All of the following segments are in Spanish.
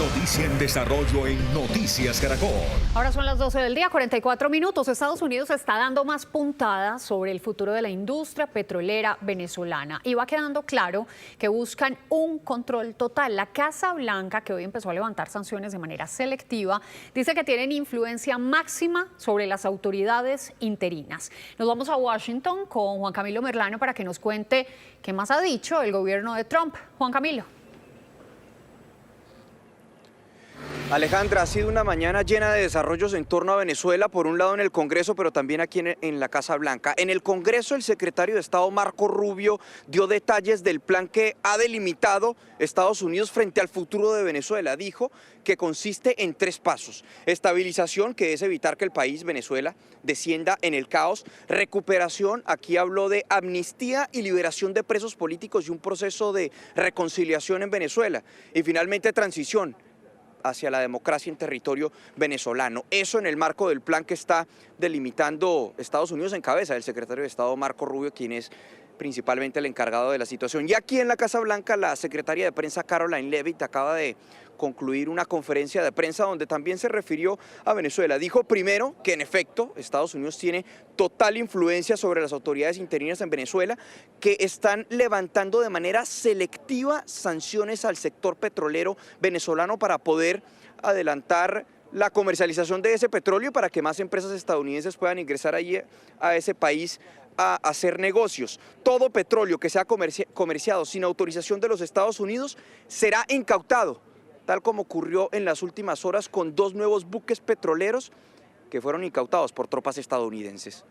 Noticia en desarrollo en Noticias Caracol. Ahora son las 12 del día, 44 minutos. Estados Unidos está dando más puntadas sobre el futuro de la industria petrolera venezolana. Y va quedando claro que buscan un control total. La Casa Blanca, que hoy empezó a levantar sanciones de manera selectiva, dice que tienen influencia máxima sobre las autoridades interinas. Nos vamos a Washington con Juan Camilo Merlano para que nos cuente qué más ha dicho el gobierno de Trump. Juan Camilo. Alejandra, ha sido una mañana llena de desarrollos en torno a Venezuela, por un lado en el Congreso, pero también aquí en la Casa Blanca. En el Congreso, el secretario de Estado Marco Rubio dio detalles del plan que ha delimitado Estados Unidos frente al futuro de Venezuela. Dijo que consiste en 3 pasos. Estabilización, que es evitar que el país, Venezuela, descienda en el caos. Recuperación, aquí habló de amnistía y liberación de presos políticos y un proceso de reconciliación en Venezuela. Y finalmente, transición hacia la democracia en territorio venezolano. Eso en el marco del plan que está delimitando Estados Unidos en cabeza del secretario de Estado Marco Rubio, quien es principalmente el encargado de la situación. Y aquí en la Casa Blanca, la secretaria de prensa Karoline Leavitt acaba de concluir una conferencia de prensa donde también se refirió a Venezuela. Dijo primero que en efecto Estados Unidos tiene total influencia sobre las autoridades interinas en Venezuela, que están levantando de manera selectiva sanciones al sector petrolero venezolano para poder adelantar la comercialización de ese petróleo, para que más empresas estadounidenses puedan ingresar allí a ese país a hacer negocios. Todo petróleo que sea comerciado sin autorización de los Estados Unidos será incautado, tal como ocurrió en las últimas horas con 2 nuevos buques petroleros que fueron incautados por tropas estadounidenses.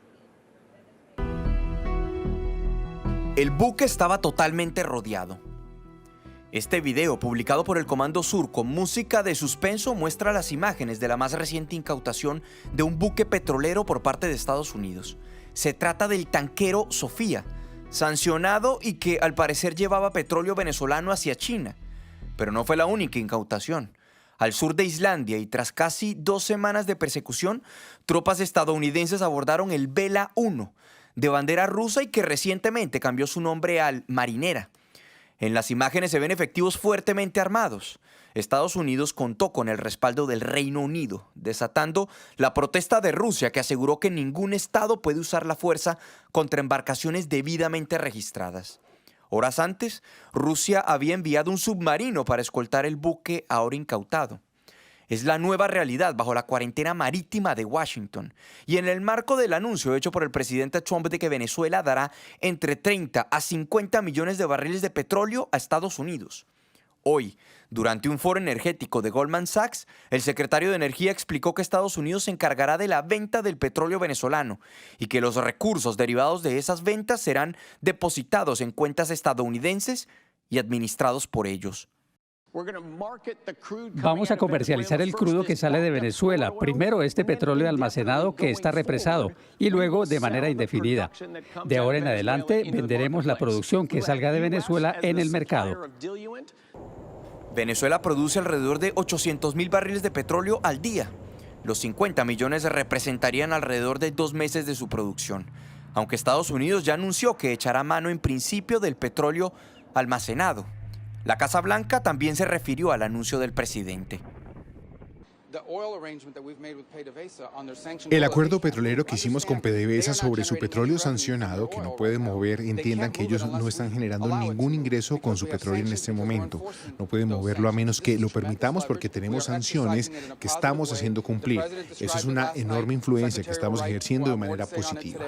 El buque estaba totalmente rodeado. Este video, publicado por el Comando Sur con música de suspenso, muestra las imágenes de la más reciente incautación de un buque petrolero por parte de Estados Unidos. Se trata del tanquero Sofía, sancionado y que al parecer llevaba petróleo venezolano hacia China. Pero no fue la única incautación. Al sur de Islandia y tras casi 2 semanas de persecución, tropas estadounidenses abordaron el Vela 1, de bandera rusa y que recientemente cambió su nombre al Marinera. En las imágenes se ven efectivos fuertemente armados. Estados Unidos contó con el respaldo del Reino Unido, desatando la protesta de Rusia, que aseguró que ningún estado puede usar la fuerza contra embarcaciones debidamente registradas. Horas antes, Rusia había enviado un submarino para escoltar el buque ahora incautado. Es la nueva realidad bajo la cuarentena marítima de Washington y en el marco del anuncio hecho por el presidente Trump de que Venezuela dará entre 30 a 50 millones de barriles de petróleo a Estados Unidos. Hoy, durante un foro energético de Goldman Sachs, el secretario de Energía explicó que Estados Unidos se encargará de la venta del petróleo venezolano y que los recursos derivados de esas ventas serán depositados en cuentas estadounidenses y administrados por ellos. Vamos a comercializar el crudo que sale de Venezuela. Primero este petróleo almacenado que está represado y luego de manera indefinida. De ahora en adelante venderemos la producción que salga de Venezuela en el mercado. Venezuela produce alrededor de 800.000 barriles de petróleo al día. Los 50 millones representarían alrededor de 2 meses de su producción, aunque Estados Unidos ya anunció que echará mano en principio del petróleo almacenado. La Casa Blanca también se refirió al anuncio del presidente. El acuerdo petrolero que hicimos con PDVSA sobre su petróleo sancionado, que no pueden mover, entiendan que ellos no están generando ningún ingreso con su petróleo en este momento. No pueden moverlo a menos que lo permitamos porque tenemos sanciones que estamos haciendo cumplir. Eso es una enorme influencia que estamos ejerciendo de manera positiva.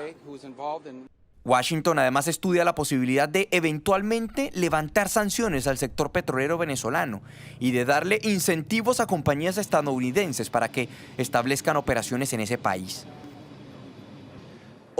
Washington además estudia la posibilidad de eventualmente levantar sanciones al sector petrolero venezolano y de darle incentivos a compañías estadounidenses para que establezcan operaciones en ese país.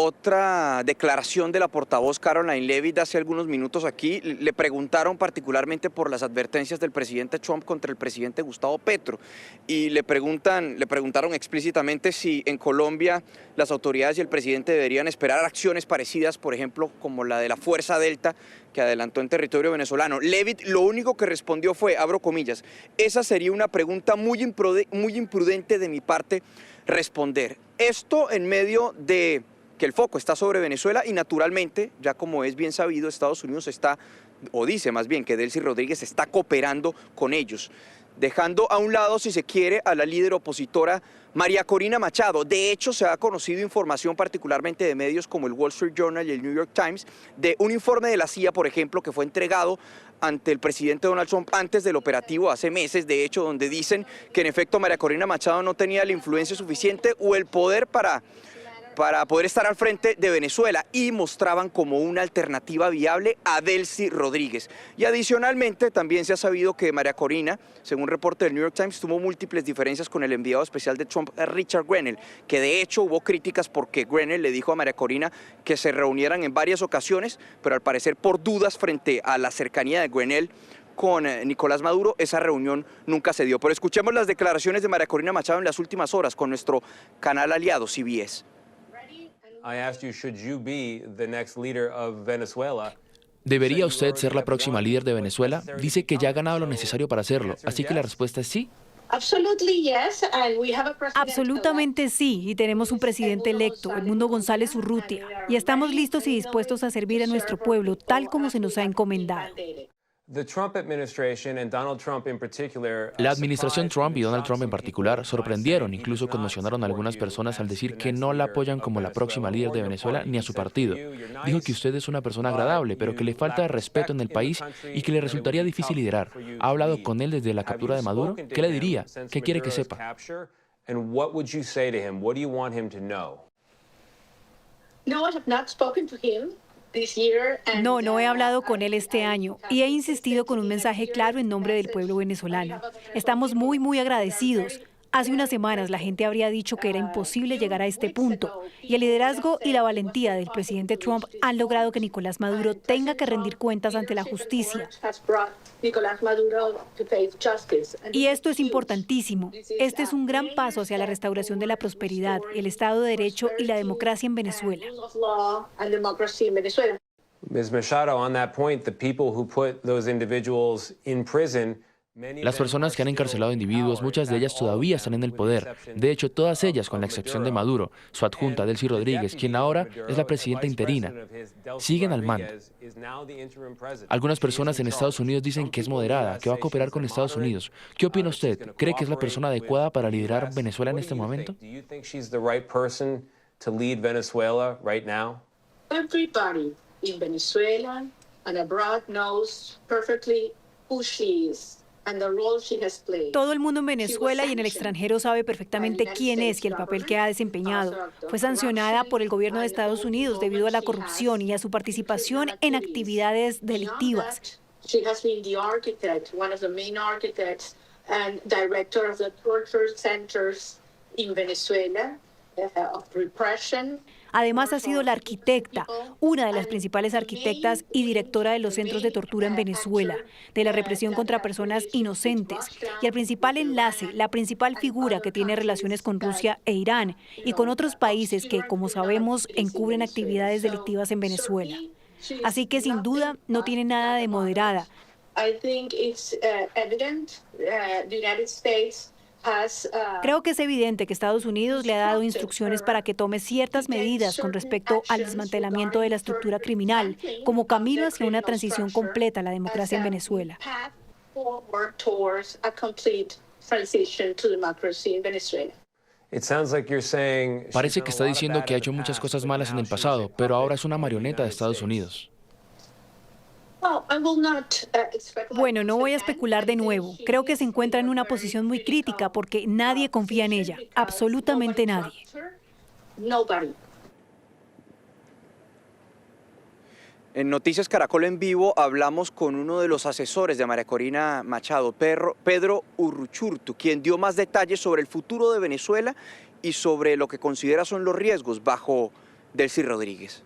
Otra declaración de la portavoz Karoline Leavitt hace algunos minutos aquí. Le preguntaron particularmente por las advertencias del presidente Trump contra el presidente Gustavo Petro y le preguntaron explícitamente si en Colombia las autoridades y el presidente deberían esperar acciones parecidas, por ejemplo, como la de la Fuerza Delta que adelantó en territorio venezolano. Leavitt lo único que respondió fue, abro comillas, esa sería una pregunta muy imprudente de mi parte responder. Esto en medio de que el foco está sobre Venezuela y naturalmente, ya como es bien sabido, Estados Unidos está, o dice más bien que Delcy Rodríguez está cooperando con ellos. dejando a un lado, si se quiere, a la líder opositora María Corina Machado. De hecho, se ha conocido información particularmente de medios como el Wall Street Journal y el New York Times, de un informe de la CIA, por ejemplo, que fue entregado ante el presidente Donald Trump antes del operativo hace meses, de hecho, donde dicen que en efecto María Corina Machado no tenía la influencia suficiente o el poder para poder estar al frente de Venezuela, y mostraban como una alternativa viable a Delcy Rodríguez. Y adicionalmente también se ha sabido que María Corina, según un reporte del New York Times, tuvo múltiples diferencias con el enviado especial de Trump, Richard Grenell, que de hecho hubo críticas porque Grenell le dijo a María Corina que se reunieran en varias ocasiones, pero al parecer por dudas frente a la cercanía de Grenell con Nicolás Maduro, esa reunión nunca se dio. Pero escuchemos las declaraciones de María Corina Machado en las últimas horas con nuestro canal aliado CBS. ¿Debería usted ser la próxima líder de Venezuela? Dice que ya ha ganado lo necesario para hacerlo, así que la respuesta es sí. Absolutamente sí, y tenemos un presidente electo, Edmundo González Urrutia, y estamos listos y dispuestos a servir a nuestro pueblo tal como se nos ha encomendado. La administración Trump y Donald Trump en particular sorprendieron, incluso conmocionaron a algunas personas al decir que no la apoyan como la próxima líder de Venezuela ni a su partido. Dijo que usted es una persona agradable, pero que le falta respeto en el país y que le resultaría difícil liderar. ¿Ha hablado con él desde la captura de Maduro? ¿Qué le diría? ¿Qué quiere que sepa? No he hablado con él este año y he insistido con un mensaje claro en nombre del pueblo venezolano. Estamos muy agradecidos. Hace unas semanas la gente habría dicho que era imposible llegar a este punto, y el liderazgo y la valentía del presidente Trump han logrado que Nicolás Maduro tenga que rendir cuentas ante la justicia. Y esto es importantísimo. Este es un gran paso hacia la restauración de la prosperidad, el Estado de Derecho y la democracia en Venezuela. Ms. Machado, on that point, the people who put those individuals in prison. Las personas que han encarcelado individuos, muchas de ellas todavía están en el poder. De hecho, todas ellas, con la excepción de Maduro, su adjunta Delcy Rodríguez, quien ahora es la presidenta interina, siguen al mando. Algunas personas en Estados Unidos dicen que es moderada, que va a cooperar con Estados Unidos. ¿Qué opina usted? ¿Cree que es la persona adecuada para liderar Venezuela en este momento? Everybody in Venezuela and abroad knows perfectly who she is. Todo el mundo en Venezuela y en el extranjero sabe perfectamente quién es y el papel que ha desempeñado. Fue sancionada por el gobierno de Estados Unidos debido a la corrupción y a su participación en actividades delictivas. Además, ha sido la arquitecta, una de las principales arquitectas y directora de los centros de tortura en Venezuela, de la represión contra personas inocentes, y el principal enlace, la principal figura que tiene relaciones con Rusia e Irán y con otros países que, como sabemos, encubren actividades delictivas en Venezuela. Así que, sin duda, no tiene nada de moderada. Creo que es evidente que Estados Unidos le ha dado instrucciones para que tome ciertas medidas con respecto al desmantelamiento de la estructura criminal, como camino hacia una transición completa a la democracia en Venezuela. Parece que está diciendo que ha hecho muchas cosas malas en el pasado, pero ahora es una marioneta de Estados Unidos. Bueno, no voy a especular de nuevo. Creo que se encuentra en una posición muy crítica porque nadie confía en ella, absolutamente nadie. En Noticias Caracol en Vivo hablamos con uno de los asesores de María Corina Machado, Pedro Urruchurtu, quien dio más detalles sobre el futuro de Venezuela y sobre lo que considera son los riesgos bajo Delcy Rodríguez.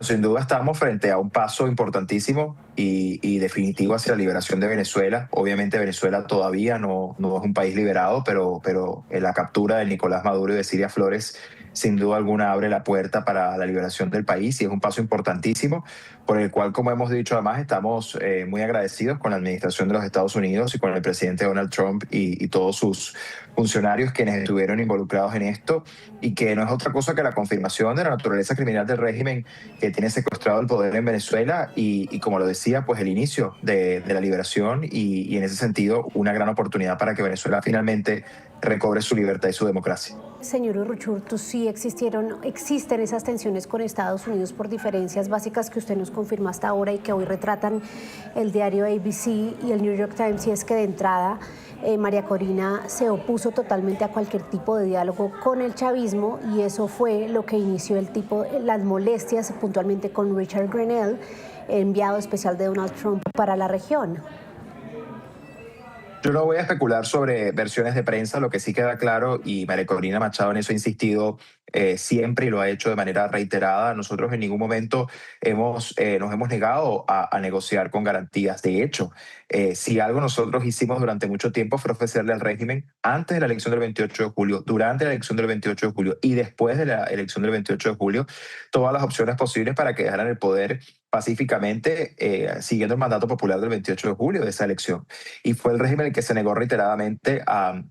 Sin duda estamos frente a un paso importantísimo y definitivo hacia la liberación de Venezuela. Obviamente Venezuela todavía no es un país liberado, pero la captura de Nicolás Maduro y de Cilia Flores sin duda alguna abre la puerta para la liberación del país y es un paso importantísimo por el cual, como hemos dicho, además estamos muy agradecidos con la administración de los Estados Unidos y con el presidente Donald Trump y todos sus funcionarios quienes estuvieron involucrados en esto y que no es otra cosa que la confirmación de la naturaleza criminal del régimen que tiene secuestrado el poder en Venezuela y como lo decía, decía, pues el inicio de la liberación y en ese sentido una gran oportunidad para que Venezuela finalmente recobre su libertad y su democracia. Señor Uruchurtu, sí existen esas tensiones con Estados Unidos por diferencias básicas que usted nos confirmó hasta ahora y que hoy retratan el diario ABC y el New York Times, y es que de entrada María Corina se opuso totalmente a cualquier tipo de diálogo con el chavismo, y eso fue lo que inició las molestias puntualmente con Richard Grenell, enviado especial de Donald Trump para la región. Yo no voy a especular sobre versiones de prensa, lo que sí queda claro, y María Corina Machado en eso ha insistido siempre y lo ha hecho de manera reiterada. Nosotros en ningún momento nos hemos negado a negociar con garantías. De hecho, si algo nosotros hicimos durante mucho tiempo fue ofrecerle al régimen, antes de la elección del 28 de julio, durante la elección del 28 de julio y después de la elección del 28 de julio, todas las opciones posibles para que dejaran el poder pacíficamente, siguiendo el mandato popular del 28 de julio de esa elección. Y fue el régimen el que se negó reiteradamente a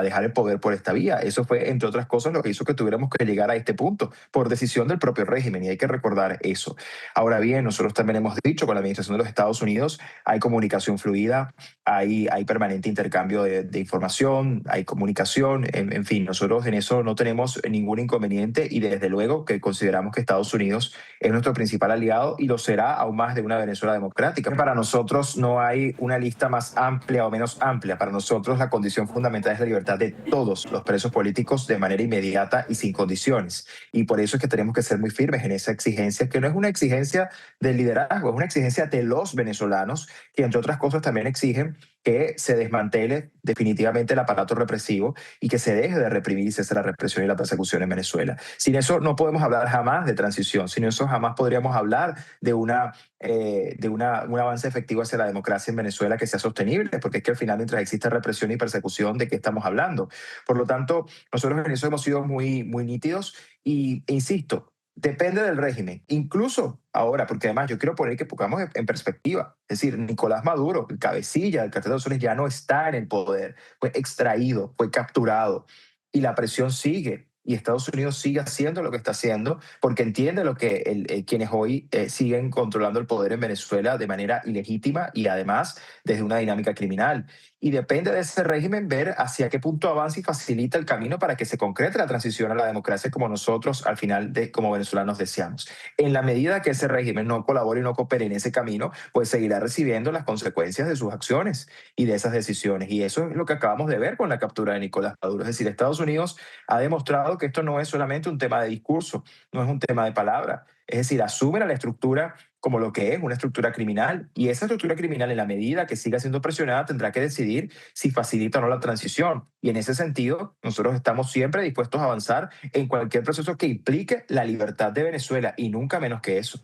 dejar el poder por esta vía. Eso fue, entre otras cosas, lo que hizo que tuviéramos que llegar a este punto, por decisión del propio régimen, y hay que recordar eso. Ahora bien, nosotros también hemos dicho, con la administración de los Estados Unidos hay comunicación fluida, hay permanente intercambio de información, hay comunicación, en fin, nosotros en eso no tenemos ningún inconveniente, y desde luego que consideramos que Estados Unidos es nuestro principal aliado y lo será aún más de una Venezuela democrática. Para nosotros no hay una lista más amplia o menos amplia. Para nosotros la condición fundamental es la libertad de todos los presos políticos de manera inmediata y sin condiciones. Y por eso es que tenemos que ser muy firmes en esa exigencia, que no es una exigencia del liderazgo, es una exigencia de los venezolanos, que entre otras cosas también exigen que se desmantele definitivamente el aparato represivo y que se deje de reprimir y cese la represión y la persecución en Venezuela. Sin eso no podemos hablar jamás de transición, sin eso jamás podríamos hablar de un avance efectivo hacia la democracia en Venezuela que sea sostenible, porque es que al final, mientras exista represión y persecución, ¿de qué estamos hablando? Por lo tanto, nosotros en eso hemos sido muy nítidos e insisto, depende del régimen, incluso ahora, porque además yo quiero poner que pongamos en perspectiva, es decir, Nicolás Maduro, el cabecilla del Cartel de los Soles, ya no está en el poder, fue extraído, fue capturado, y la presión sigue. Y Estados Unidos sigue haciendo lo que está haciendo porque entiende lo que quienes hoy siguen controlando el poder en Venezuela de manera ilegítima y además desde una dinámica criminal. Y depende de ese régimen ver hacia qué punto avanza y facilita el camino para que se concrete la transición a la democracia como nosotros al final como venezolanos deseamos. En la medida que ese régimen no colabore y no coopere en ese camino, pues seguirá recibiendo las consecuencias de sus acciones y de esas decisiones. Y eso es lo que acabamos de ver con la captura de Nicolás Maduro. Es decir, Estados Unidos ha demostrado que esto no es solamente un tema de discurso, no es un tema de palabra. Es decir, asumen a la estructura como lo que es una estructura criminal, y esa estructura criminal, en la medida que siga siendo presionada, tendrá que decidir si facilita o no la transición. Y en ese sentido, nosotros estamos siempre dispuestos a avanzar en cualquier proceso que implique la libertad de Venezuela, y nunca menos que eso.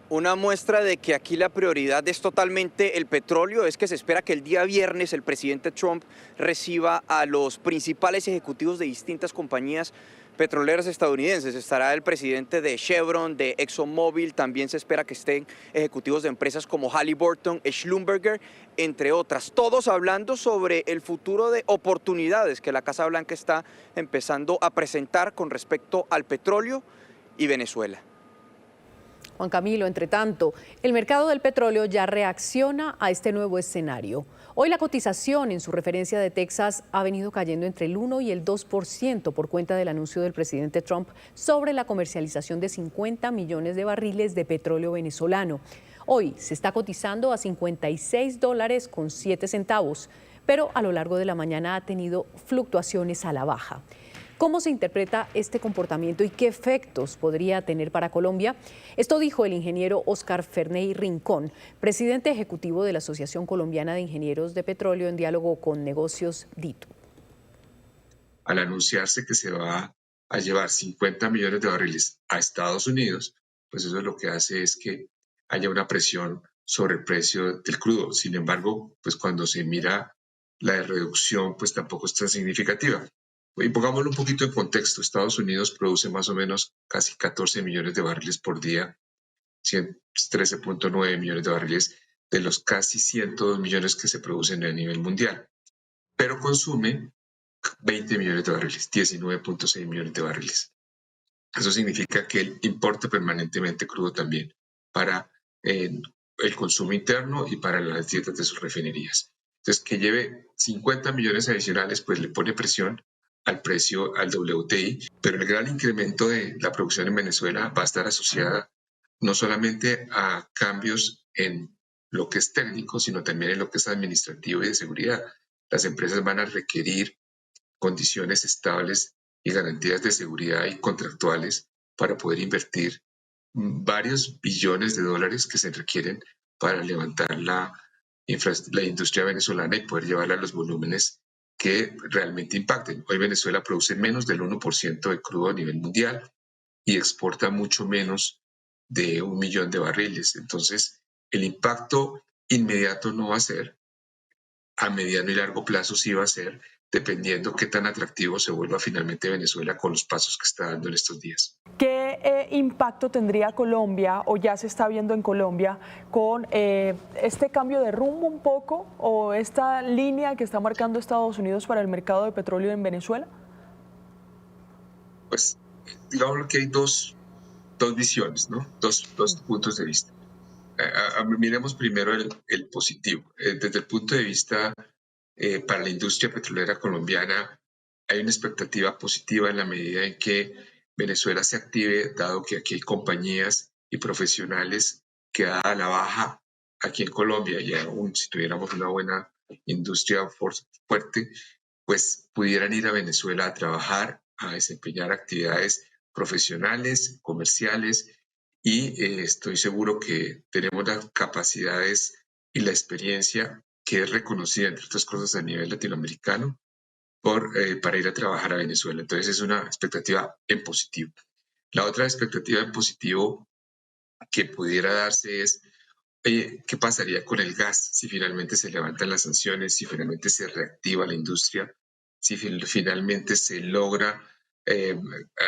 Una muestra de que aquí la prioridad es totalmente el petróleo es que se espera que el día viernes el presidente Trump reciba a los principales ejecutivos de distintas compañías petroleras estadounidenses. Estará el presidente de Chevron, de ExxonMobil, también se espera que estén ejecutivos de empresas como Halliburton, Schlumberger, entre otras. Todos hablando sobre el futuro de oportunidades que la Casa Blanca está empezando a presentar con respecto al petróleo y Venezuela. Juan Camilo, entre tanto, el mercado del petróleo ya reacciona a este nuevo escenario. Hoy la cotización en su referencia de Texas ha venido cayendo entre el 1 y el 2% por cuenta del anuncio del presidente Trump sobre la comercialización de 50 millones de barriles de petróleo venezolano. Hoy se está cotizando a $56.07, pero a lo largo de la mañana ha tenido fluctuaciones a la baja. ¿Cómo se interpreta este comportamiento y qué efectos podría tener para Colombia? Esto dijo el ingeniero Oscar Ferney Rincón, presidente ejecutivo de la Asociación Colombiana de Ingenieros de Petróleo, en diálogo con Negocios DITU. Al anunciarse que se va a llevar 50 millones de barriles a Estados Unidos, pues eso lo que hace es que haya una presión sobre el precio del crudo. Sin embargo, pues cuando se mira la reducción, pues tampoco es tan significativa. Y pongámoslo un poquito en contexto. Estados Unidos produce más o menos casi 14 millones de barriles por día, 13.9 millones de barriles de los casi 102 millones que se producen a nivel mundial, pero consume 20 millones de barriles, 19.6 millones de barriles. Eso significa que él importa permanentemente crudo también. para el consumo interno y para las dietas de sus refinerías. Entonces, que lleve 50 millones adicionales, pues le pone presión al precio, al WTI, pero el gran incremento de la producción en Venezuela va a estar asociada no solamente a cambios en lo que es técnico, sino también en lo que es administrativo y de seguridad. Las empresas van a requerir condiciones estables y garantías de seguridad y contractuales para poder invertir varios billones de dólares que se requieren para levantar la industria venezolana y poder llevarla a los volúmenes que realmente impacten. Hoy Venezuela produce menos del 1% de crudo a nivel mundial y exporta mucho menos de 1 millón de barriles. Entonces, el impacto inmediato no va a ser, a mediano y largo plazo sí va a ser, dependiendo qué tan atractivo se vuelva finalmente Venezuela con los pasos que está dando en estos días. ¿Qué impacto tendría Colombia o ya se está viendo en Colombia con este cambio de rumbo un poco o esta línea que está marcando Estados Unidos para el mercado de petróleo en Venezuela? Pues digamos que hay dos visiones, ¿no? Dos puntos de vista. Miremos primero el positivo. Desde el punto de vista para la industria petrolera colombiana, hay una expectativa positiva en la medida en que Venezuela se active, dado que aquí hay compañías y profesionales que a la baja aquí en Colombia, y aún si tuviéramos una buena industria fuerte, pues pudieran ir a Venezuela a trabajar, a desempeñar actividades profesionales, comerciales, y estoy seguro que tenemos las capacidades y la experiencia que es reconocida, entre otras cosas, a nivel latinoamericano, para ir a trabajar a Venezuela. Entonces es una expectativa en positivo. La otra expectativa en positivo que pudiera darse es ¿qué pasaría con el gas si finalmente se levantan las sanciones, si finalmente se reactiva la industria, si finalmente se logra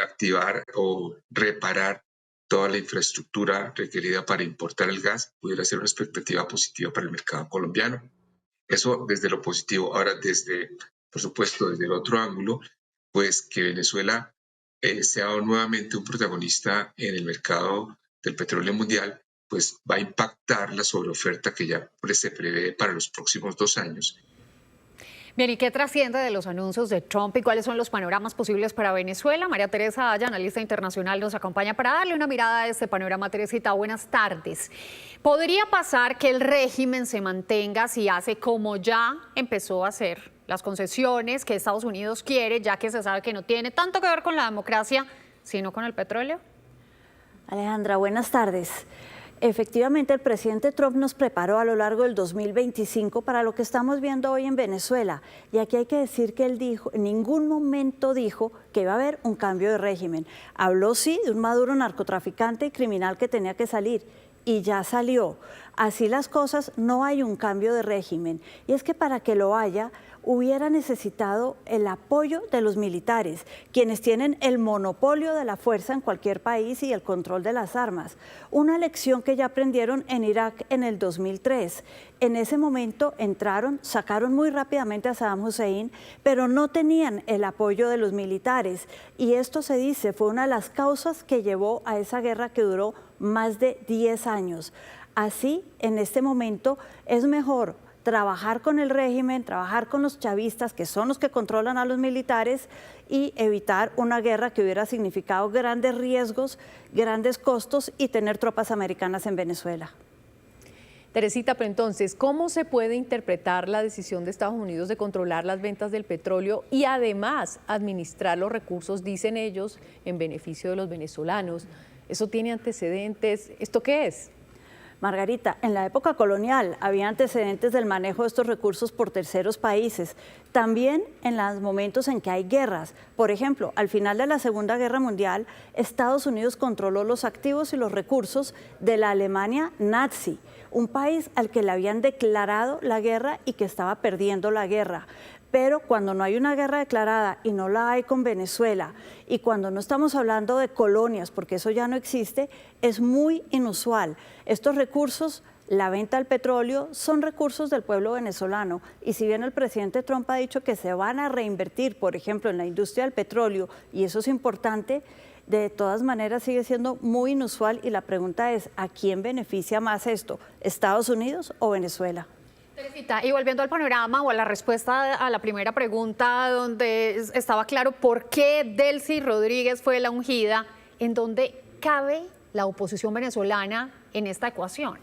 activar o reparar toda la infraestructura requerida para importar el gas? Pudiera ser una expectativa positiva para el mercado colombiano. Eso desde lo positivo. Ahora, por supuesto, desde el otro ángulo, pues que Venezuela sea nuevamente un protagonista en el mercado del petróleo mundial, pues va a impactar la sobreoferta que ya se prevé para los próximos 2 años. Bien, ¿y qué trasciende de los anuncios de Trump y cuáles son los panoramas posibles para Venezuela? María Teresa Aya, analista internacional, nos acompaña para darle una mirada a este panorama. Teresita, buenas tardes. ¿Podría pasar que el régimen se mantenga si hace como ya empezó a hacer las concesiones que Estados Unidos quiere, ya que se sabe que no tiene tanto que ver con la democracia, sino con el petróleo? Alejandra, buenas tardes. Efectivamente, el presidente Trump nos preparó a lo largo del 2025 para lo que estamos viendo hoy en Venezuela. Y aquí hay que decir que él en ningún momento dijo que iba a haber un cambio de régimen. Habló sí de un Maduro narcotraficante y criminal que tenía que salir. Y ya salió. Así las cosas, no hay un cambio de régimen. Y es que para que lo haya, hubiera necesitado el apoyo de los militares, quienes tienen el monopolio de la fuerza en cualquier país y el control de las armas. Una lección que ya aprendieron en Irak en el 2003. En ese momento entraron, sacaron muy rápidamente a Saddam Hussein, pero no tenían el apoyo de los militares. Y esto se dice, fue una de las causas que llevó a esa guerra que duró más de 10 años. Así, en este momento, es mejor trabajar con el régimen, trabajar con los chavistas, que son los que controlan a los militares, y evitar una guerra que hubiera significado grandes riesgos, grandes costos y tener tropas americanas en Venezuela. Teresita, pero entonces, ¿cómo se puede interpretar la decisión de Estados Unidos de controlar las ventas del petróleo y además administrar los recursos, dicen ellos, en beneficio de los venezolanos? ¿Eso tiene antecedentes? ¿Esto qué es? Margarita, en la época colonial había antecedentes del manejo de estos recursos por terceros países. También en los momentos en que hay guerras. Por ejemplo, al final de la Segunda Guerra Mundial, Estados Unidos controló los activos y los recursos de la Alemania nazi, un país al que le habían declarado la guerra y que estaba perdiendo la guerra. Pero cuando no hay una guerra declarada y no la hay con Venezuela, y cuando no estamos hablando de colonias, porque eso ya no existe, es muy inusual. Estos recursos, la venta del petróleo, son recursos del pueblo venezolano. Y si bien el presidente Trump ha dicho que se van a reinvertir, por ejemplo, en la industria del petróleo, y eso es importante, De todas maneras sigue siendo muy inusual y la pregunta es, ¿a quién beneficia más esto? ¿Estados Unidos o Venezuela? Teresita, y volviendo al panorama o a la respuesta a la primera pregunta donde estaba claro por qué Delcy Rodríguez fue la ungida, ¿en dónde cabe la oposición venezolana en esta ecuación?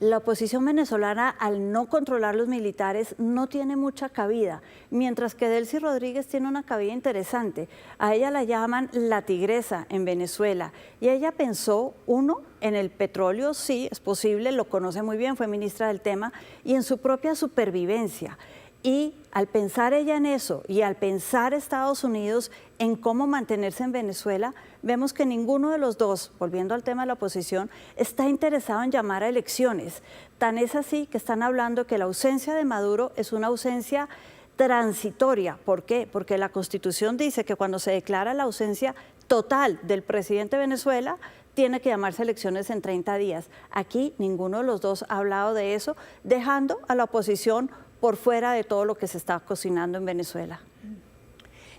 La oposición venezolana, al no controlar los militares, no tiene mucha cabida, mientras que Delcy Rodríguez tiene una cabida interesante. A ella la llaman la tigresa en Venezuela y ella pensó, uno, en el petróleo, sí, es posible, lo conoce muy bien, fue ministra del tema, y en su propia supervivencia. Y al pensar ella en eso y al pensar Estados Unidos en cómo mantenerse en Venezuela, vemos que ninguno de los dos, volviendo al tema de la oposición, está interesado en llamar a elecciones. Tan es así que están hablando que la ausencia de Maduro es una ausencia transitoria. ¿Por qué? Porque la Constitución dice que cuando se declara la ausencia total del presidente de Venezuela, tiene que llamarse elecciones en 30 días. Aquí ninguno de los dos ha hablado de eso, dejando a la oposición por fuera de todo lo que se está cocinando en Venezuela.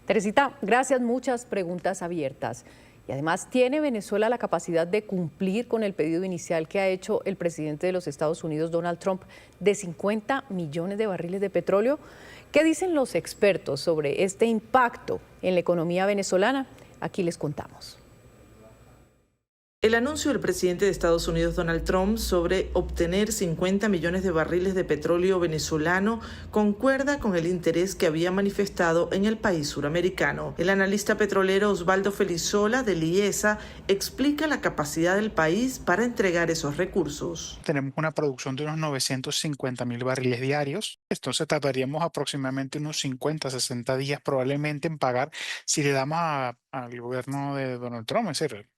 Teresita, gracias, muchas preguntas abiertas. Y además, ¿tiene Venezuela la capacidad de cumplir con el pedido inicial que ha hecho el presidente de los Estados Unidos, Donald Trump, de 50 millones de barriles de petróleo? ¿Qué dicen los expertos sobre este impacto en la economía venezolana? Aquí les contamos. El anuncio del presidente de Estados Unidos, Donald Trump, sobre obtener 50 millones de barriles de petróleo venezolano concuerda con el interés que había manifestado en el país suramericano. El analista petrolero Osvaldo Felizola, de Liesa, explica la capacidad del país para entregar esos recursos. Tenemos una producción de unos 950.000 barriles diarios. Entonces tardaríamos aproximadamente unos 50, 60 días probablemente en pagar si le damos al gobierno de Donald Trump, es decir,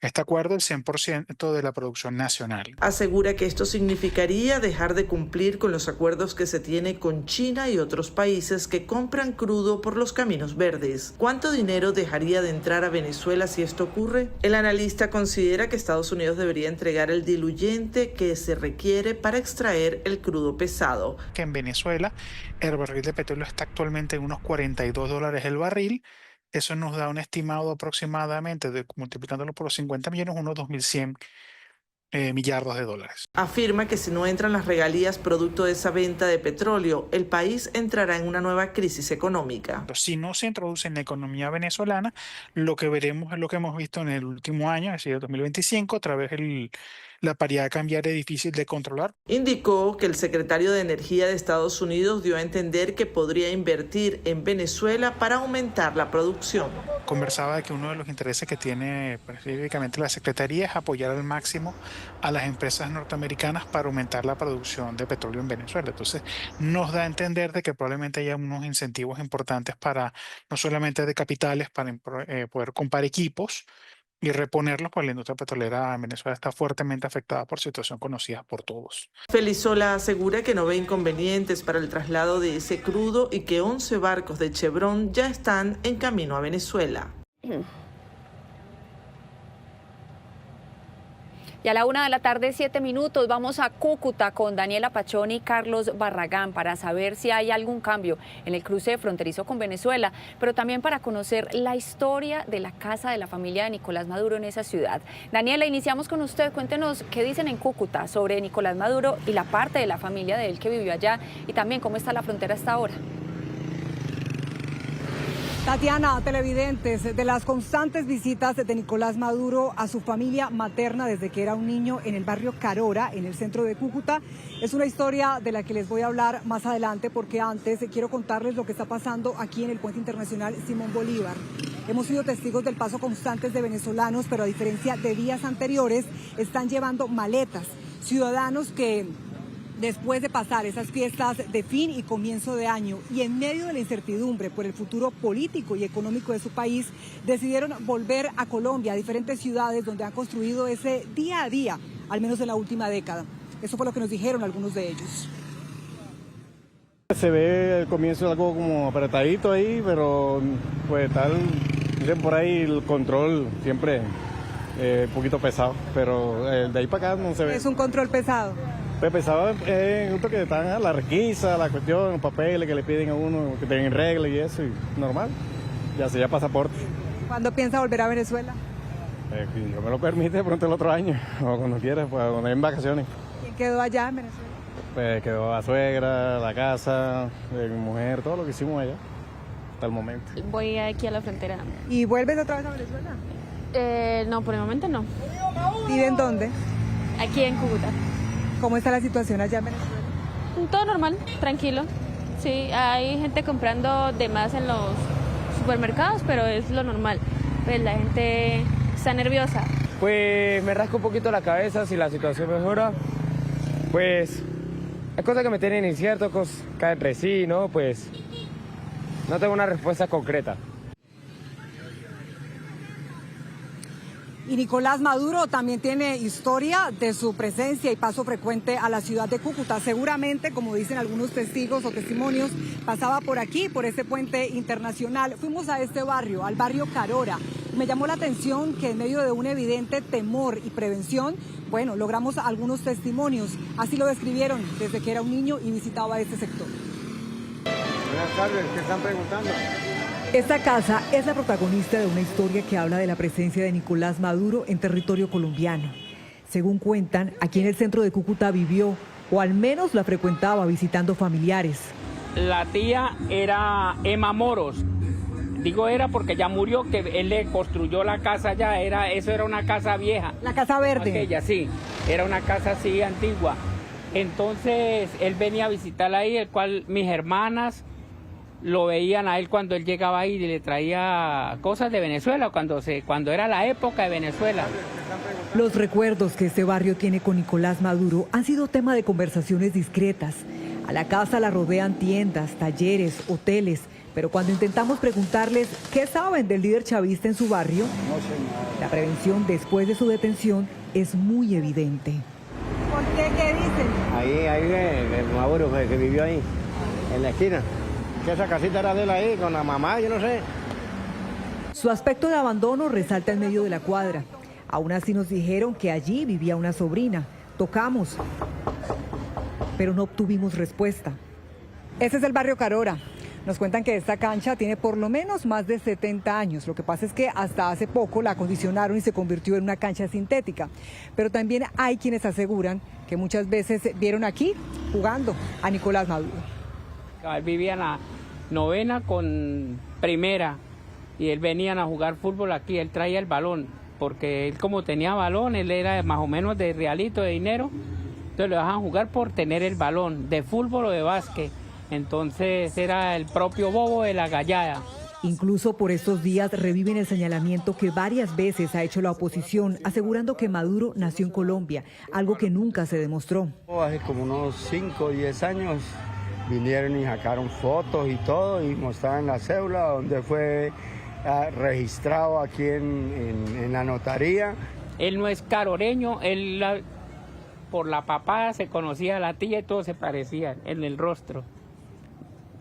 este acuerdo el 100% de la producción nacional. Asegura que esto significaría dejar de cumplir con los acuerdos que se tiene con China y otros países que compran crudo por los caminos verdes. ¿Cuánto dinero dejaría de entrar a Venezuela si esto ocurre? El analista considera que Estados Unidos debería entregar el diluyente que se requiere para extraer el crudo pesado. Que en Venezuela el barril de petróleo está actualmente en unos $42 el barril. Eso nos da un estimado aproximadamente, multiplicándolo por los 50 millones, unos 2.100 millardos de dólares. Afirma que si no entran las regalías producto de esa venta de petróleo, el país entrará en una nueva crisis económica. Si no se introduce en la economía venezolana, lo que veremos es lo que hemos visto en el último año, es decir, el 2025, a través de la paridad cambiaria es difícil de controlar. Indicó que el secretario de Energía de Estados Unidos dio a entender que podría invertir en Venezuela para aumentar la producción. Conversaba de que uno de los intereses que tiene específicamente la Secretaría es apoyar al máximo a las empresas norteamericanas para aumentar la producción de petróleo en Venezuela. Entonces nos da a entender de que probablemente haya unos incentivos importantes para, no solamente de capitales, para poder comprar equipos y reponerlos, pues la industria petrolera en Venezuela está fuertemente afectada por situación conocida por todos. Felizola asegura que no ve inconvenientes para el traslado de ese crudo y que 11 barcos de Chevron ya están en camino a Venezuela. Y a la 1:07 p.m. vamos a Cúcuta con Daniela Pachón y Carlos Barragán para saber si hay algún cambio en el cruce fronterizo con Venezuela, pero también para conocer la historia de la casa de la familia de Nicolás Maduro en esa ciudad. Daniela, iniciamos con usted. Cuéntenos qué dicen en Cúcuta sobre Nicolás Maduro y la parte de la familia de él que vivió allá y también cómo está la frontera hasta ahora. Tatiana, televidentes, de las constantes visitas de Nicolás Maduro a su familia materna desde que era un niño en el barrio Carora, en el centro de Cúcuta, es una historia de la que les voy a hablar más adelante, porque antes quiero contarles lo que está pasando aquí en el Puente Internacional Simón Bolívar. Hemos sido testigos del paso constantes de venezolanos, pero a diferencia de días anteriores, están llevando maletas. Ciudadanos que, después de pasar esas fiestas de fin y comienzo de año y en medio de la incertidumbre por el futuro político y económico de su país, decidieron volver a Colombia, a diferentes ciudades donde han construido ese día a día, al menos en la última década. Eso fue lo que nos dijeron algunos de ellos. Se ve el comienzo algo como apretadito ahí, pero pues tal, dicen por ahí el control siempre un poquito pesado, pero de ahí para acá no se ve. ¿Es un control pesado? Pues pesado justo que están a la requisa, la cuestión, los papeles que le piden a uno, que tengan regla y eso, y normal, ya sea pasaporte. ¿Cuándo piensa volver a Venezuela? Si Dios me lo permite, pronto el otro año, o cuando quiera, pues cuando hay en vacaciones. ¿Quién quedó allá en Venezuela? Pues quedó la suegra, la casa, mi mujer, todo lo que hicimos allá, hasta el momento. Voy aquí a la frontera. ¿Y vuelves otra vez a Venezuela? No, por el momento no. ¿Vive en dónde? Aquí en Cúcuta. ¿Cómo está la situación allá en Venezuela? Todo normal, tranquilo. Sí, hay gente comprando de más en los supermercados, pero es lo normal. Pues la gente está nerviosa. Pues me rasco un poquito la cabeza si la situación mejora. Pues hay cosas que me tienen incierto, cosas caen entre sí, ¿no? Pues no tengo una respuesta concreta. Y Nicolás Maduro también tiene historia de su presencia y paso frecuente a la ciudad de Cúcuta. Seguramente, como dicen algunos testigos o testimonios, pasaba por aquí, por este puente internacional. Fuimos a este barrio, al barrio Carora. Me llamó la atención que en medio de un evidente temor y prevención, bueno, logramos algunos testimonios. Así lo describieron desde que era un niño y visitaba este sector. Buenas tardes, ¿qué están preguntando? Esta casa es la protagonista de una historia que habla de la presencia de Nicolás Maduro en territorio colombiano. Según cuentan, aquí en el centro de Cúcuta vivió, o al menos la frecuentaba visitando familiares. La tía era Emma Moros. Digo era porque ya murió, que él le construyó la casa ya, eso era una casa vieja. La casa verde. Aquella, sí, era una casa así antigua. Entonces él venía a visitarla ahí, el cual mis hermanas lo veían a él cuando él llegaba ahí y le traía cosas de Venezuela, cuando era la época de Venezuela. Los recuerdos que este barrio tiene con Nicolás Maduro han sido tema de conversaciones discretas. A la casa la rodean tiendas, talleres, hoteles, pero cuando intentamos preguntarles qué saben del líder chavista en su barrio, la prevención después de su detención es muy evidente. ¿Por qué? ¿Qué dicen? Ahí el Maduro que vivió ahí, en la esquina. Que esa casita era de él ahí, con la mamá, yo no sé. Su aspecto de abandono resalta en medio de la cuadra. Aún así nos dijeron que allí vivía una sobrina. Tocamos, pero no obtuvimos respuesta. Ese es el barrio Carora. Nos cuentan que esta cancha tiene por lo menos más de 70 años. Lo que pasa es que hasta hace poco la acondicionaron y se convirtió en una cancha sintética. Pero también hay quienes aseguran que muchas veces vieron aquí jugando a Nicolás Maduro. Él vivía en la novena con primera y él venía a jugar fútbol aquí, él traía el balón, porque él como tenía balón, él era más o menos de realito de dinero, entonces lo dejaban jugar por tener el balón, de fútbol o de básquet, entonces era el propio bobo de la gallada. Incluso por estos días reviven el señalamiento que varias veces ha hecho la oposición, asegurando que Maduro nació en Colombia, algo que nunca se demostró. Hace como unos 5 o 10 años vinieron y sacaron fotos y todo y mostraban la cédula donde fue registrado aquí en la notaría. Él no es caroreño, él por la papada se conocía a la tía y todos se parecían en el rostro.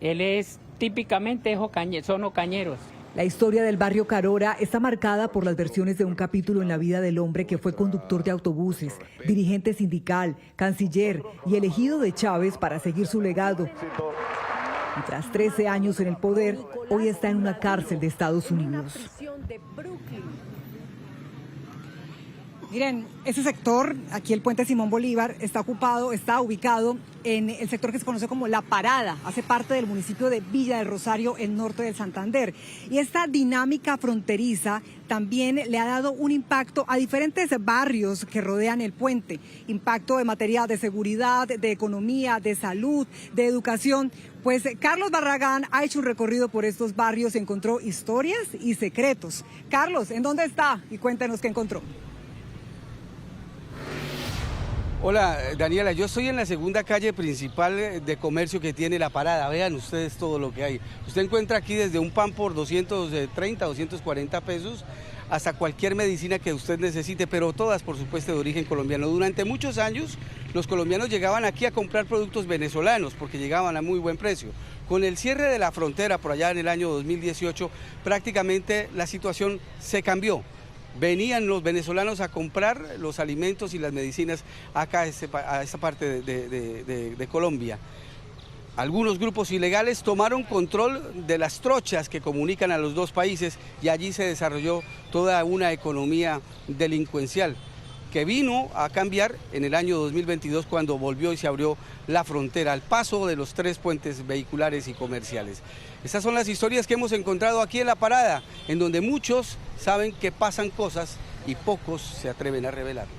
Él es típicamente son ocañeros. La historia del barrio Carora está marcada por las versiones de un capítulo en la vida del hombre que fue conductor de autobuses, dirigente sindical, canciller y elegido de Chávez para seguir su legado. Y tras 13 años en el poder, hoy está en una cárcel de Estados Unidos. Miren, ese sector, aquí el puente Simón Bolívar, está ubicado en el sector que se conoce como La Parada, hace parte del municipio de Villa del Rosario, el norte del Santander. Y esta dinámica fronteriza también le ha dado un impacto a diferentes barrios que rodean el puente. Impacto en materia de seguridad, de economía, de salud, de educación. Pues Carlos Barragán ha hecho un recorrido por estos barrios, encontró historias y secretos. Carlos, ¿en dónde está? Y cuéntanos qué encontró. Hola Daniela, yo estoy en la segunda calle principal de comercio que tiene La Parada. Vean ustedes todo lo que hay. Usted encuentra aquí desde un pan por 230, 240 pesos hasta cualquier medicina que usted necesite, pero todas por supuesto de origen colombiano. Durante muchos años los colombianos llegaban aquí a comprar productos venezolanos porque llegaban a muy buen precio. Con el cierre de la frontera por allá en el año 2018 prácticamente la situación se cambió. Venían los venezolanos a comprar los alimentos y las medicinas acá a esta parte de Colombia. Algunos grupos ilegales tomaron control de las trochas que comunican a los dos países y allí se desarrolló toda una economía delincuencial que vino a cambiar en el año 2022 cuando volvió y se abrió la frontera al paso de los 3 puentes vehiculares y comerciales. Estas son las historias que hemos encontrado aquí en La Parada, en donde muchos saben que pasan cosas y pocos se atreven a revelarlas.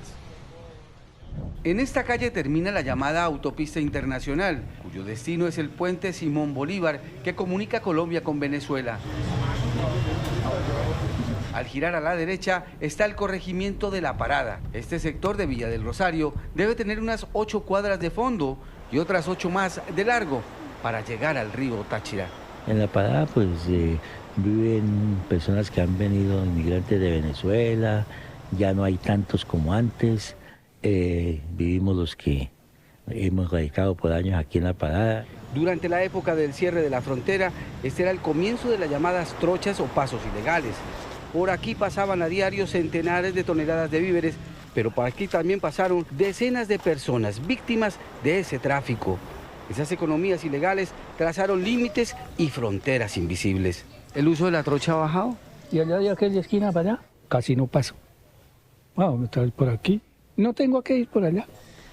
En esta calle termina la llamada Autopista Internacional, cuyo destino es el puente Simón Bolívar, que comunica Colombia con Venezuela. Al girar a la derecha está el corregimiento de La Parada. Este sector de Villa del Rosario debe tener unas 8 cuadras de fondo y otras 8 más de largo para llegar al río Táchira. En La Parada pues viven personas que han venido inmigrantes de Venezuela, ya no hay tantos como antes. Vivimos los que hemos radicado por años aquí en La Parada. Durante la época del cierre de la frontera, este era el comienzo de las llamadas trochas o pasos ilegales. Por aquí pasaban a diario centenares de toneladas de víveres, pero por aquí también pasaron decenas de personas víctimas de ese tráfico. Esas economías ilegales trazaron límites y fronteras invisibles. ¿El uso de la trocha ha bajado? Y allá de aquella esquina para allá, casi no paso. Vamos a estar por aquí. No tengo que ir por allá.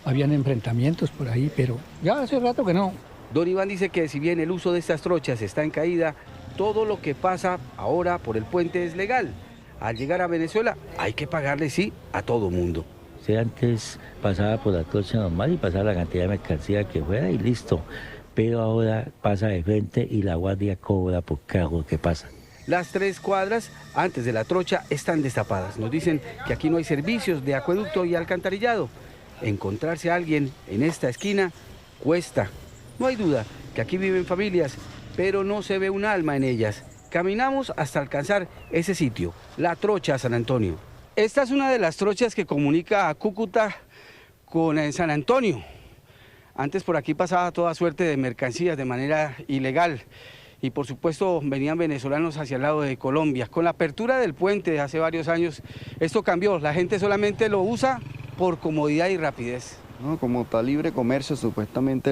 Habían enfrentamientos por ahí, pero ya hace rato que no. Don Iván dice que si bien el uso de estas trochas está en caída, todo lo que pasa ahora por el puente es legal. Al llegar a Venezuela hay que pagarle sí a todo mundo. Antes pasaba por la trocha normal y pasaba la cantidad de mercancía que fuera y listo. Pero ahora pasa de frente y la guardia cobra por carro que pasa. Las 3 cuadras antes de la trocha están destapadas. Nos dicen que aquí no hay servicios de acueducto y alcantarillado. Encontrarse a alguien en esta esquina cuesta. No hay duda que aquí viven familias, pero no se ve un alma en ellas. Caminamos hasta alcanzar ese sitio, la Trocha San Antonio. Esta es una de las trochas que comunica a Cúcuta con San Antonio. Antes por aquí pasaba toda suerte de mercancías de manera ilegal. Y por supuesto venían venezolanos hacia el lado de Colombia. Con la apertura del puente de hace varios años, esto cambió. La gente solamente lo usa por comodidad y rapidez. No, como está libre comercio, supuestamente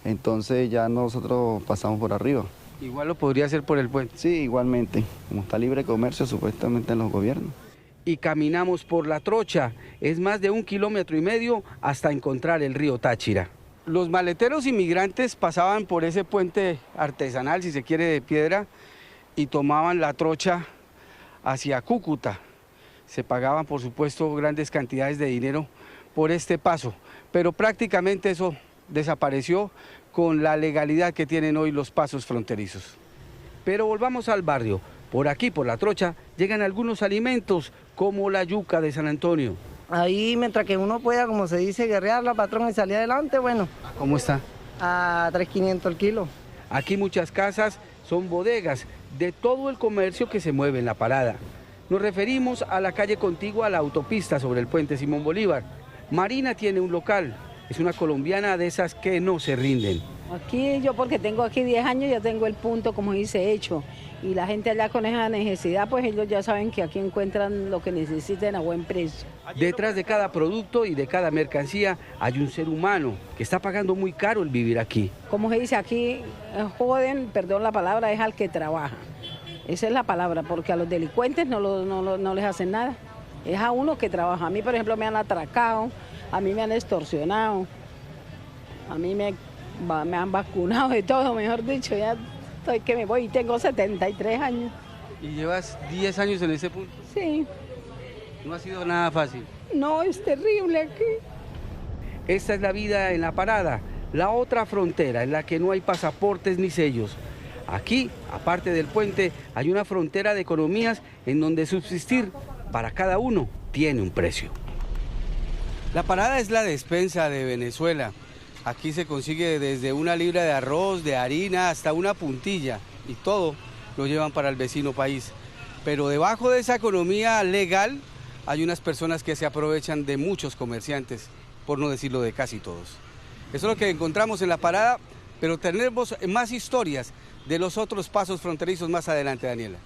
entonces ya nosotros pasamos por arriba. Igual lo podría hacer por el puente. Sí, igualmente. Como está libre comercio, supuestamente en los gobiernos. Y caminamos por la trocha. Es más de 1,5 kilómetros hasta encontrar el río Táchira. Los maleteros inmigrantes pasaban por ese puente artesanal, si se quiere, de piedra, y tomaban la trocha hacia Cúcuta. Se pagaban, por supuesto, grandes cantidades de dinero por este paso, pero prácticamente eso desapareció con la legalidad que tienen hoy los pasos fronterizos. Pero volvamos al barrio. Por aquí, por la trocha, llegan algunos alimentos como la yuca de San Antonio. Ahí, mientras que uno pueda, como se dice, guerrearla, patrón, y salir adelante, bueno. ¿Cómo está? A 3.500 el kilo. Aquí muchas casas son bodegas de todo el comercio que se mueve en La Parada. Nos referimos a la calle contigua a la autopista sobre el puente Simón Bolívar. Marina tiene un local, es una colombiana de esas que no se rinden. Aquí yo, porque tengo aquí 10 años, ya tengo el punto, como dice, hecho. Y la gente allá con esa necesidad, pues ellos ya saben que aquí encuentran lo que necesiten a buen precio. Detrás de cada producto y de cada mercancía hay un ser humano que está pagando muy caro el vivir aquí. Como se dice aquí, joden, perdón la palabra, es al que trabaja. Esa es la palabra, porque a los delincuentes no les hacen nada. Es a uno que trabaja. A mí, por ejemplo, me han atracado, a mí me han extorsionado, a mí me han vacunado de todo, mejor dicho, ya estoy que me voy y tengo 73 años. ¿Y llevas 10 años en ese punto? Sí. No ha sido nada fácil. No, es terrible aquí. Esta es la vida en La Parada, la otra frontera en la que no hay pasaportes ni sellos. Aquí, aparte del puente, hay una frontera de economías en donde subsistir para cada uno tiene un precio. La Parada es la despensa de Venezuela. Aquí se consigue desde una libra de arroz, de harina, hasta una puntilla, y todo lo llevan para el vecino país. Pero debajo de esa economía legal hay unas personas que se aprovechan de muchos comerciantes, por no decirlo de casi todos. Eso es lo que encontramos en La Parada, pero tenemos más historias de los otros pasos fronterizos más adelante, Daniela.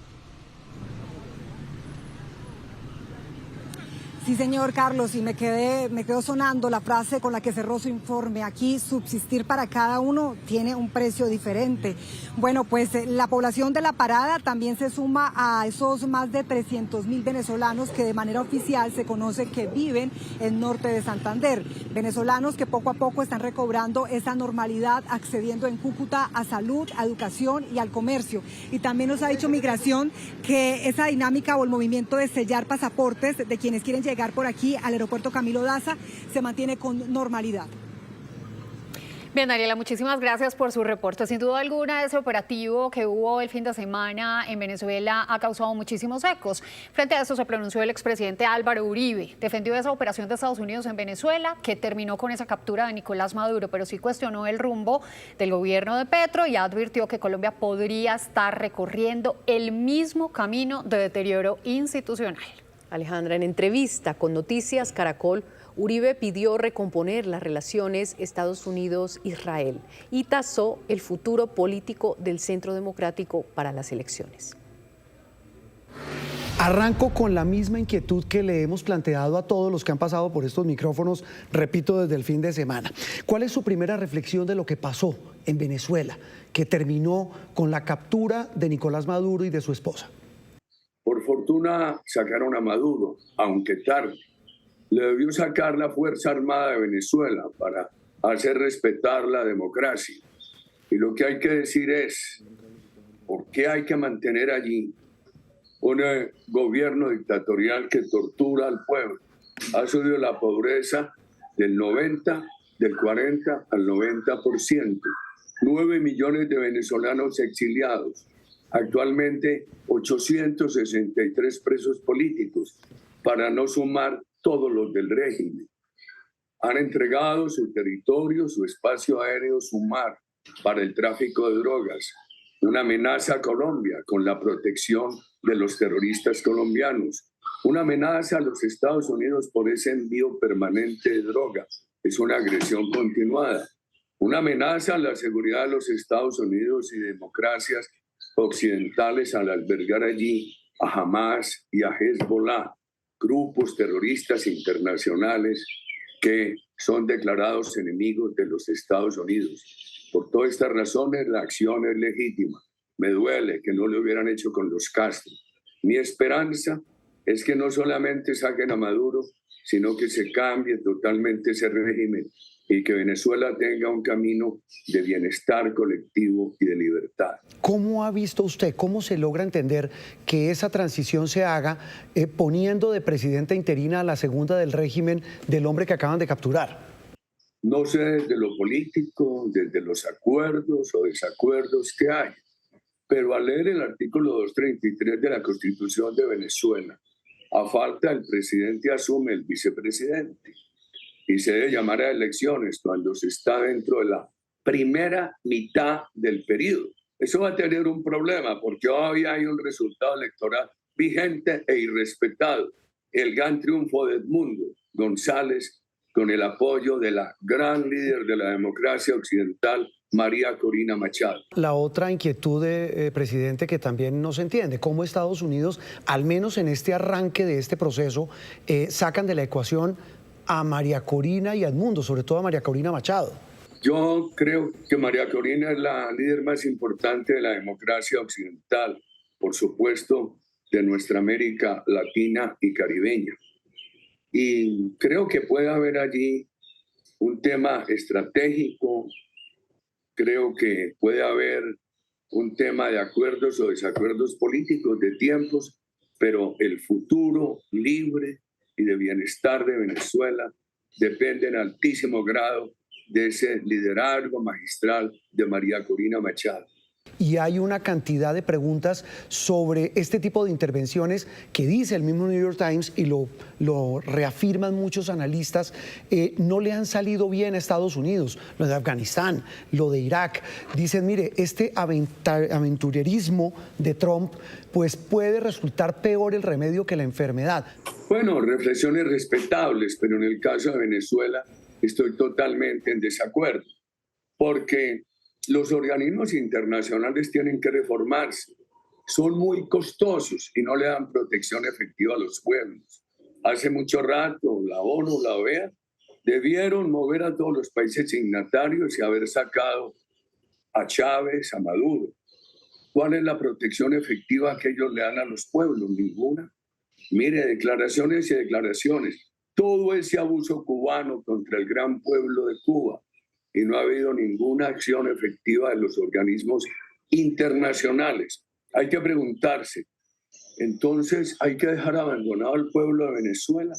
Sí, señor Carlos, y me quedó sonando la frase con la que cerró su informe. Aquí subsistir para cada uno tiene un precio diferente. Bueno, pues la población de La Parada también se suma a esos más de 300.000 venezolanos que de manera oficial se conoce que viven en norte de Santander. Venezolanos que poco a poco están recobrando esa normalidad, accediendo en Cúcuta a salud, a educación y al comercio. Y también nos ha dicho Migración que esa dinámica o el movimiento de sellar pasaportes de quienes quieren llegar por aquí al aeropuerto Camilo Daza se mantiene con normalidad. Bien, Daniela, muchísimas gracias por su reporte. Sin duda alguna, ese operativo que hubo el fin de semana en Venezuela ha causado muchísimos ecos. Frente a eso se pronunció el expresidente Álvaro Uribe. Defendió esa operación de Estados Unidos en Venezuela, que terminó con esa captura de Nicolás Maduro, pero sí cuestionó el rumbo del gobierno de Petro y advirtió que Colombia podría estar recorriendo el mismo camino de deterioro institucional. Alejandra, en entrevista con Noticias Caracol, Uribe pidió recomponer las relaciones Estados Unidos-Israel y tasó el futuro político del Centro Democrático para las elecciones. Arranco con la misma inquietud que le hemos planteado a todos los que han pasado por estos micrófonos, repito, desde el fin de semana. ¿Cuál es su primera reflexión de lo que pasó en Venezuela, que terminó con la captura de Nicolás Maduro y de su esposa? Por fortuna sacaron a Maduro, aunque tarde. Le debió sacar la Fuerza Armada de Venezuela para hacer respetar la democracia. Y lo que hay que decir es, ¿por qué hay que mantener allí un gobierno dictatorial que tortura al pueblo? Ha subido la pobreza del 40 al 90%. 9 millones de venezolanos exiliados. Actualmente 863 presos políticos, para no sumar todos los del régimen. Han entregado su territorio, su espacio aéreo, su mar, para el tráfico de drogas. Una amenaza a Colombia con la protección de los terroristas colombianos. Una amenaza a los Estados Unidos por ese envío permanente de drogas. Es una agresión continuada. Una amenaza a la seguridad de los Estados Unidos y democracias occidentales al albergar allí a Hamas y a Hezbollah, grupos terroristas internacionales que son declarados enemigos de los Estados Unidos. Por todas estas razones, la acción es legítima. Me duele que no lo hubieran hecho con los Castro. Mi esperanza es que no solamente saquen a Maduro, sino que se cambie totalmente ese régimen y que Venezuela tenga un camino de bienestar colectivo y de libertad. ¿Cómo ha visto usted, cómo se logra entender que esa transición se haga poniendo de presidenta interina a la segunda del régimen del hombre que acaban de capturar? No sé desde lo político, desde los acuerdos o desacuerdos que hay, pero al leer el artículo 233 de la Constitución de Venezuela, a falta del presidente asume el vicepresidente y se debe llamar a elecciones cuando se está dentro de la primera mitad del periodo. Eso va a tener un problema porque hoy hay un resultado electoral vigente e irrespetado. El gran triunfo de Edmundo González con el apoyo de la gran líder de la democracia occidental, María Corina Machado. La otra inquietud, presidente, que también no se entiende, cómo Estados Unidos, al menos en este arranque de este proceso, sacan de la ecuación a María Corina y a Edmundo, sobre todo a María Corina Machado. Yo creo que María Corina es la líder más importante de la democracia occidental, por supuesto, de nuestra América Latina y caribeña. Y creo que puede haber allí un tema estratégico, creo que puede haber un tema de acuerdos o desacuerdos políticos, de tiempos, pero el futuro libre y de bienestar de Venezuela depende en altísimo grado de ese liderazgo magistral de María Corina Machado. Y hay una cantidad de preguntas sobre este tipo de intervenciones que dice el mismo New York Times y lo reafirman muchos analistas, no le han salido bien a Estados Unidos, lo de Afganistán, lo de Irak. Dicen, mire, este aventurerismo de Trump pues puede resultar peor el remedio que la enfermedad. Bueno, reflexiones respetables, pero en el caso de Venezuela estoy totalmente en desacuerdo, porque los organismos internacionales tienen que reformarse. Son muy costosos y no le dan protección efectiva a los pueblos. hace mucho rato, la ONU, la OEA, debieron mover a todos los países signatarios y haber sacado a Chávez, a Maduro. ¿Cuál es la protección efectiva que ellos le dan a los pueblos? Ninguna. Mire, declaraciones y declaraciones. Todo ese abuso cubano contra el gran pueblo de Cuba, y no ha habido ninguna acción efectiva de los organismos internacionales. Hay que preguntarse, entonces hay que dejar abandonado al pueblo de Venezuela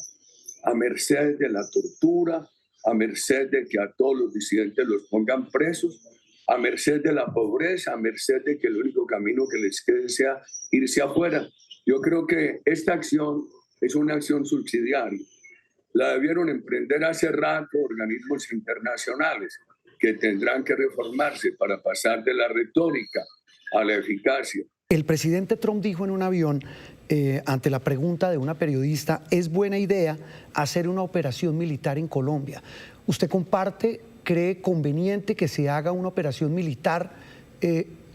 a merced de la tortura, a merced de que a todos los disidentes los pongan presos, a merced de la pobreza, a merced de que el único camino que les quede sea irse afuera. Yo creo que esta acción es una acción subsidiaria. La debieron emprender hace rato organismos internacionales que tendrán que reformarse para pasar de la retórica a la eficacia. El presidente Trump dijo en un avión, ante la pregunta de una periodista, ¿es buena idea hacer una operación militar en Colombia? ¿Usted comparte, cree conveniente que se haga una operación militar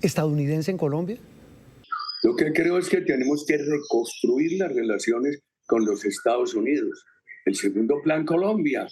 estadounidense en Colombia? Lo que creo es que tenemos que reconstruir las relaciones con los Estados Unidos. El segundo plan Colombia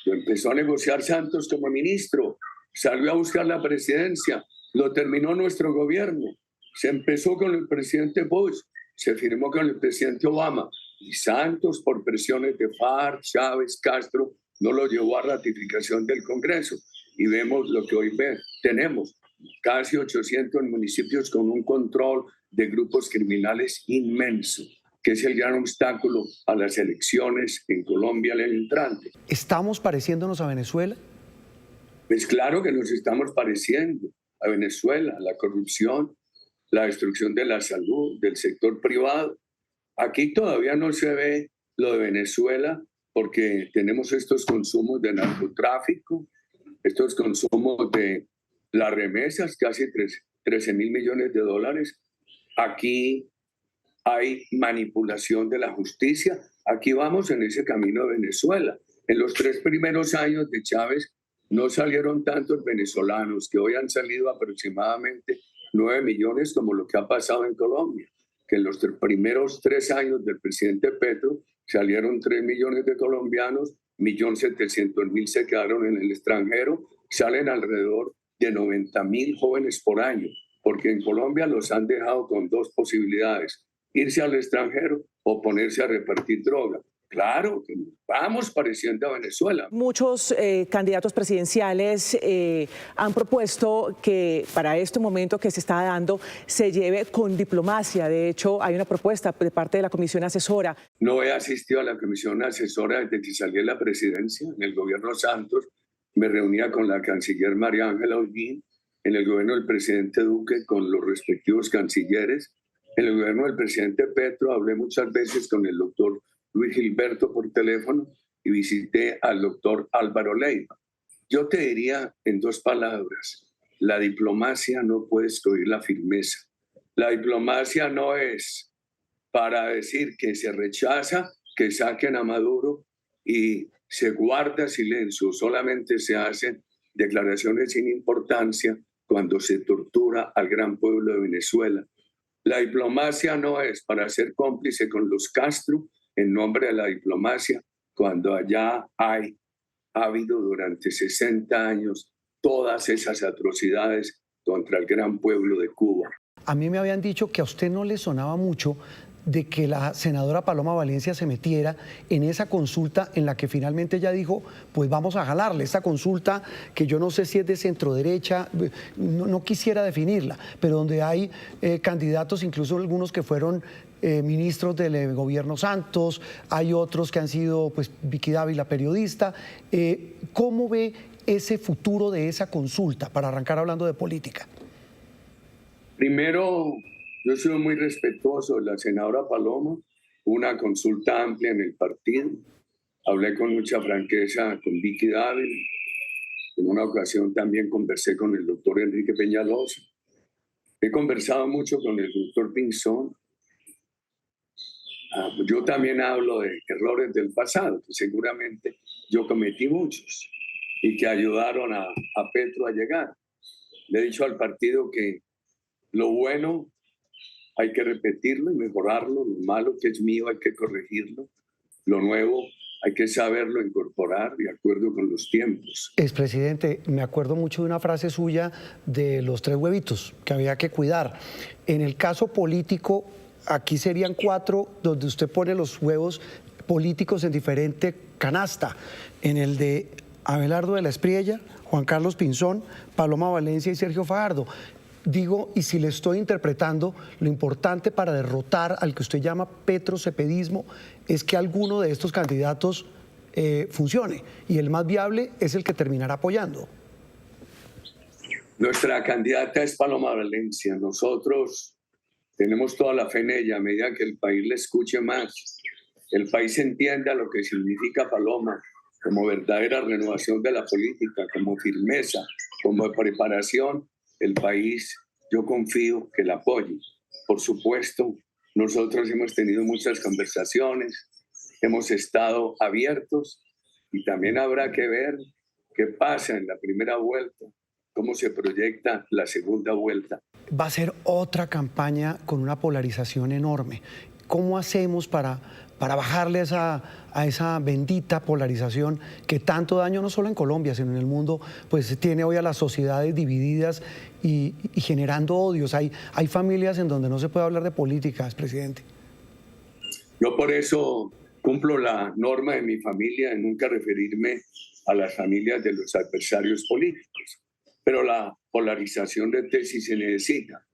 lo empezó a negociar Santos como ministro, salió a buscar la presidencia, lo terminó nuestro gobierno. Se empezó con el presidente Bush, se firmó con el presidente Obama y Santos, por presiones de FARC, Chávez, Castro, no lo llevó a ratificación del Congreso. Y vemos lo que hoy tenemos, casi 800 municipios con un control de grupos criminales inmenso, que es el gran obstáculo a las elecciones en Colombia el entrante. ¿Estamos pareciéndonos a Venezuela? Pues claro que nos estamos pareciendo a Venezuela, la corrupción, la destrucción de la salud, del sector privado. Aquí todavía no se ve lo de Venezuela porque tenemos estos consumos de narcotráfico, estos consumos de las remesas, casi 13 mil millones de dólares. Aquí hay manipulación de la justicia. Aquí vamos en ese camino de Venezuela. En los 3 primeros años de Chávez no salieron tantos venezolanos, que hoy han salido aproximadamente 9 millones, como lo que ha pasado en Colombia, que en los primeros 3 años del presidente Petro salieron 3 millones de colombianos, 1.700.000 se quedaron en el extranjero, salen alrededor de 90.000 jóvenes por año, porque en Colombia los han dejado con 2 posibilidades, irse al extranjero o ponerse a repartir droga. Claro, que vamos pareciendo a Venezuela. Muchos candidatos presidenciales han propuesto que para este momento que se está dando se lleve con diplomacia. De hecho, hay una propuesta de parte de la Comisión Asesora. No he asistido a la Comisión Asesora desde que salí de la presidencia. En el gobierno Santos me reunía con la canciller María Ángela Holguín, en el gobierno del presidente Duque con los respectivos cancilleres. En el gobierno del presidente Petro hablé muchas veces con el doctor Luis Gilberto por teléfono y visité al doctor Álvaro Leiva. Yo te diría en 2 palabras, la diplomacia no puede excluir la firmeza. La diplomacia no es para decir que se rechaza, que saquen a Maduro y se guarda silencio, solamente se hacen declaraciones sin importancia cuando se tortura al gran pueblo de Venezuela. La diplomacia no es para ser cómplice con los Castro en nombre de la diplomacia, cuando allá ha habido durante 60 años todas esas atrocidades contra el gran pueblo de Cuba. A mí me habían dicho que a usted no le sonaba mucho de que la senadora Paloma Valencia se metiera en esa consulta en la que finalmente ella dijo, pues vamos a jalarle, esta consulta que yo no sé si es de centro derecha, no quisiera definirla, pero donde hay candidatos, incluso algunos que fueron ministros del gobierno Santos, hay otros que han sido, pues Vicky Dávila, periodista. ¿Cómo ve ese futuro de esa consulta, para arrancar hablando de política? Primero, yo soy muy respetuoso de la senadora Paloma, una consulta amplia en el partido. Hablé con mucha franqueza con Vicky Dávila. En una ocasión también conversé con el doctor Enrique Peñalosa. He conversado mucho con el doctor Pinzón. Yo también hablo de errores del pasado, que seguramente yo cometí muchos y que ayudaron a Petro a llegar. Le he dicho al partido que lo bueno hay que repetirlo y mejorarlo, lo malo que es mío hay que corregirlo. lo nuevo hay que saberlo incorporar de acuerdo con los tiempos. Expresidente, me acuerdo mucho de una frase suya de los 3 huevitos que había que cuidar. En el caso político, aquí serían 4, donde usted pone los huevos políticos en diferente canasta. En el de Abelardo de la Espriella, Juan Carlos Pinzón, Paloma Valencia y Sergio Fajardo. Digo, y si le estoy interpretando, lo importante para derrotar al que usted llama petrocepedismo es que alguno de estos candidatos funcione, y el más viable es el que terminará apoyando. Nuestra candidata es Paloma Valencia. Nosotros tenemos toda la fe en ella. A medida que el país le escuche más, el país entienda lo que significa Paloma como verdadera renovación de la política, como firmeza, como preparación, el país, yo confío que la apoye. Por supuesto, nosotros hemos tenido muchas conversaciones, hemos estado abiertos y también habrá que ver qué pasa en la primera vuelta, cómo se proyecta la segunda vuelta. Va a ser otra campaña con una polarización enorme. ¿Cómo hacemos para bajarle a esa bendita polarización que tanto daño no solo en Colombia, sino en el mundo, pues tiene hoy a las sociedades divididas y generando odios? Hay familias en donde no se puede hablar de políticas, presidente. Yo por eso cumplo la norma de mi familia de nunca referirme a las familias de los adversarios políticos. Pero la polarización de tesis se necesita.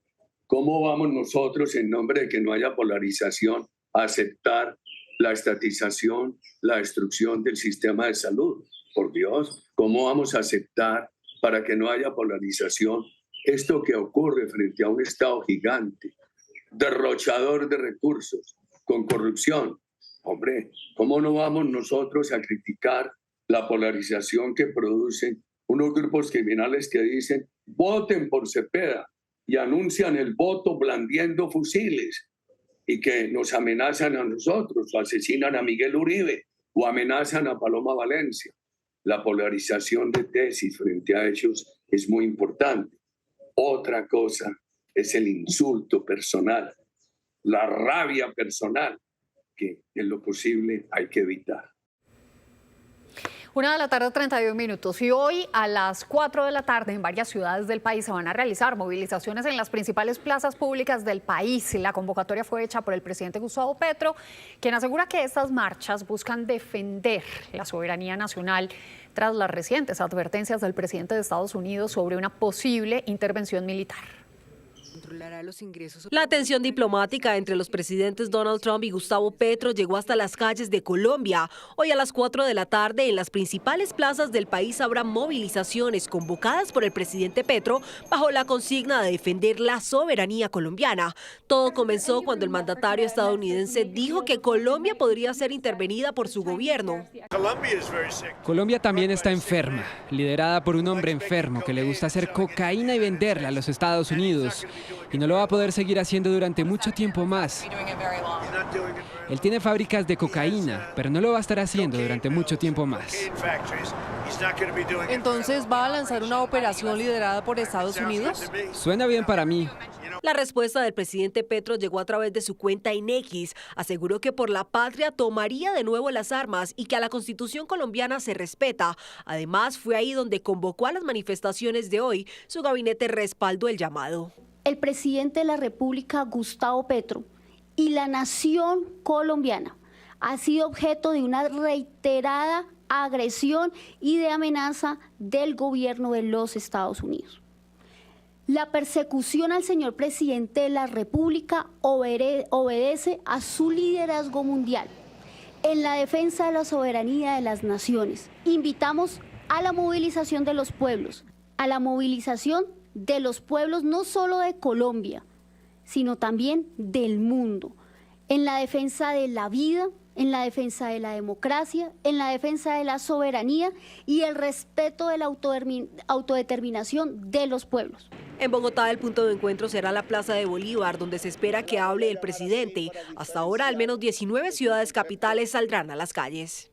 ¿Cómo vamos nosotros, en nombre de que no haya polarización, a aceptar la estatización, la destrucción del sistema de salud? Por Dios, ¿cómo vamos a aceptar, para que no haya polarización, esto que ocurre frente a un Estado gigante, derrochador de recursos, con corrupción? Hombre, ¿cómo no vamos nosotros a criticar la polarización que producen unos grupos criminales que dicen voten por Cepeda y anuncian el voto blandiendo fusiles y que nos amenazan a nosotros, o asesinan a Miguel Uribe o amenazan a Paloma Valencia? La polarización de tesis frente a ellos es muy importante. Otra cosa es el insulto personal, la rabia personal, que en lo posible hay que evitar. 1:31 p.m. y hoy a las 4 de la tarde en varias ciudades del país se van a realizar movilizaciones en las principales plazas públicas del país. La convocatoria fue hecha por el presidente Gustavo Petro, quien asegura que estas marchas buscan defender la soberanía nacional tras las recientes advertencias del presidente de Estados Unidos sobre una posible intervención militar. La tensión diplomática entre los presidentes Donald Trump y Gustavo Petro llegó hasta las calles de Colombia. Hoy a las 4 de la tarde en las principales plazas del país habrá movilizaciones convocadas por el presidente Petro bajo la consigna de defender la soberanía colombiana. Todo comenzó cuando el mandatario estadounidense dijo que Colombia podría ser intervenida por su gobierno. Colombia también está enferma, liderada por un hombre enfermo que le gusta hacer cocaína y venderla a los Estados Unidos. Y no lo va a poder seguir haciendo durante mucho tiempo más. Él tiene fábricas de cocaína, pero no lo va a estar haciendo durante mucho tiempo más. Entonces, ¿va a lanzar una operación liderada por Estados Unidos? Suena bien para mí. La respuesta del presidente Petro llegó a través de su cuenta en X. Aseguró que por la patria tomaría de nuevo las armas y que a la Constitución colombiana se respeta. Además, fue ahí donde convocó a las manifestaciones de hoy. Su gabinete respaldó el llamado. El presidente de la República, Gustavo Petro, y la nación colombiana ha sido objeto de una reiterada agresión y de amenaza del gobierno de los Estados Unidos. La persecución al señor presidente de la República obedece a su liderazgo mundial en la defensa de la soberanía de las naciones. Invitamos a la movilización de los pueblos, a la movilización de los pueblos no solo de Colombia, sino también del mundo, en la defensa de la vida, en la defensa de la democracia, en la defensa de la soberanía y el respeto de la autodeterminación de los pueblos. En Bogotá, el punto de encuentro será la Plaza de Bolívar, donde se espera que hable el presidente. Hasta ahora, al menos 19 ciudades capitales saldrán a las calles.